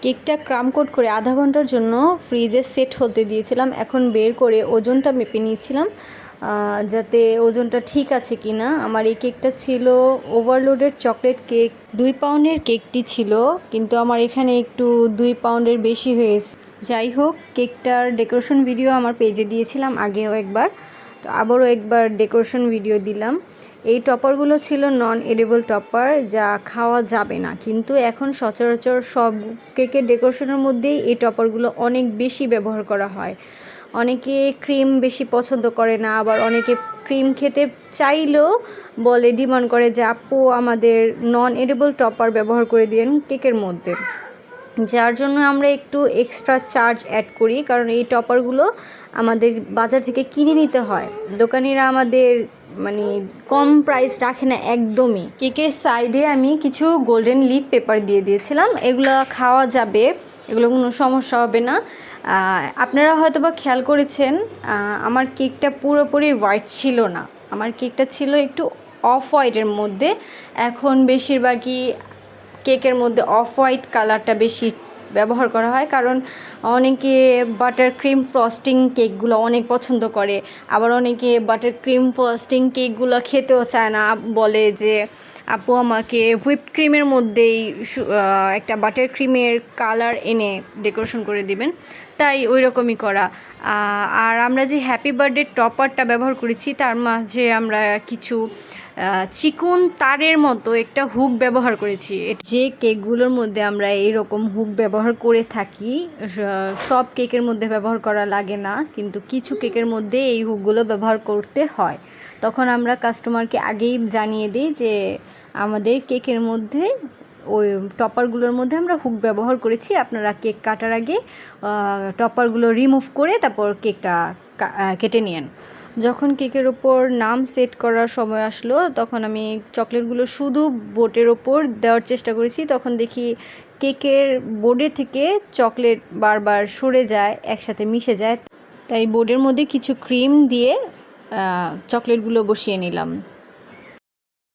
কেকটা ক্রাম কোট করে আধা ঘন্টার জন্য ফ্রিজে সেট হতে দিয়েছিলাম। এখন বের করে ওজনটা মেপে নিচ্ছিলাম যাতে ওজনটা ঠিক আছে কি না। আমার এই কেকটা ছিল ওভারলোডেড চকলেট কেক, 2 পাউন্ডের কেকটি ছিল, কিন্তু আমার এখানে একটু 2 পাউন্ডের বেশি হয়েছে। যাই হোক, কেকটার ডেকোরেশন ভিডিও আমার পেজে দিয়েছিলাম আগেও একবার, তো আবারও একবার ডেকোরেশন ভিডিও দিলাম। এই টপারগুলো ছিল নন এডিবল টপার, যা খাওয়া যাবে না, কিন্তু এখন সচরাচর সব কেকের ডেকোরেশনের মধ্যেই এই টপারগুলো অনেক বেশি ব্যবহার করা হয়। অনেকে ক্রিম বেশি পছন্দ করে না, আবার অনেকে ক্রিম খেতে চাইলেও বলে, ডিমান্ড করে যে আপু আমাদের নন এডিবল টপার ব্যবহার করে দিন কেকের মধ্যে, যার জন্য আমরা একটু এক্সট্রা চার্জ অ্যাড করি, কারণ এই টপারগুলো আমাদের বাজার থেকে কিনে নিতে হয়। দোকানিরা আমাদের মানে কম প্রাইস রাখে না একদমই। কেকের সাইডে আমি কিছু গোল্ডেন লিফ পেপার দিয়ে দিয়েছিলাম, এগুলো খাওয়া যাবে, এগুলো কোনো সমস্যা হবে না। আপনারা হয়তো বা খেয়াল করেছেন, আমার কেকটা পুরোপুরি হোয়াইট ছিল না, আমার কেকটা ছিল একটু অফ হোয়াইটের মধ্যে। এখন বেশিরভাগই কেকের মধ্যে অফ হোয়াইট কালারটা বেশি ব্যবহার করা হয়, কারণ অনেকে বাটার ক্রিম ফ্রস্টিং কেকগুলো অনেক পছন্দ করে, আবার অনেকে বাটার ক্রিম ফ্রস্টিং কেকগুলো খেতেও চায় না, বলে যে আপু আমাকে হুইপড ক্রিমের মধ্যেই একটা বাটার ক্রিমের কালার এনে ডেকোরেশন করে দিবেন, তাই ওই রকমই করা। আর আমরা যে হ্যাপি বার্থডে টপারটা ব্যবহার করেছি, তার মাঝে আমরা কিছু চিকন তারের মতো একটা হুক ব্যবহার করেছি। যে কেকগুলোর মধ্যে আমরা এইরকম হুক ব্যবহার করে থাকি, সব কেকের মধ্যে ব্যবহার করা লাগে না, কিন্তু কিছু কেকের মধ্যে এই হুকগুলো ব্যবহার করতে হয়। তখন আমরা কাস্টমারকে আগেই জানিয়ে দিই যে আমাদের কেকের মধ্যে ওই টপারগুলোর মধ্যে আমরা হুক ব্যবহার করেছি, আপনারা কেক কাটার আগে টপারগুলো রিমুভ করে তারপর কেকটা কেটে নিন। যখন কেকের ওপর নাম সেট করার সময় আসলো, তখন আমি চকলেটগুলো শুধু বোর্ডের ওপর দেওয়ার চেষ্টা করেছি, তখন দেখি কেকের বোর্ডের থেকে চকলেট বারবার সরে যায়, একসাথে মিশে যায়, তাই বোর্ডের মধ্যে কিছু ক্রিম দিয়ে চকলেটগুলো বসিয়ে নিলাম।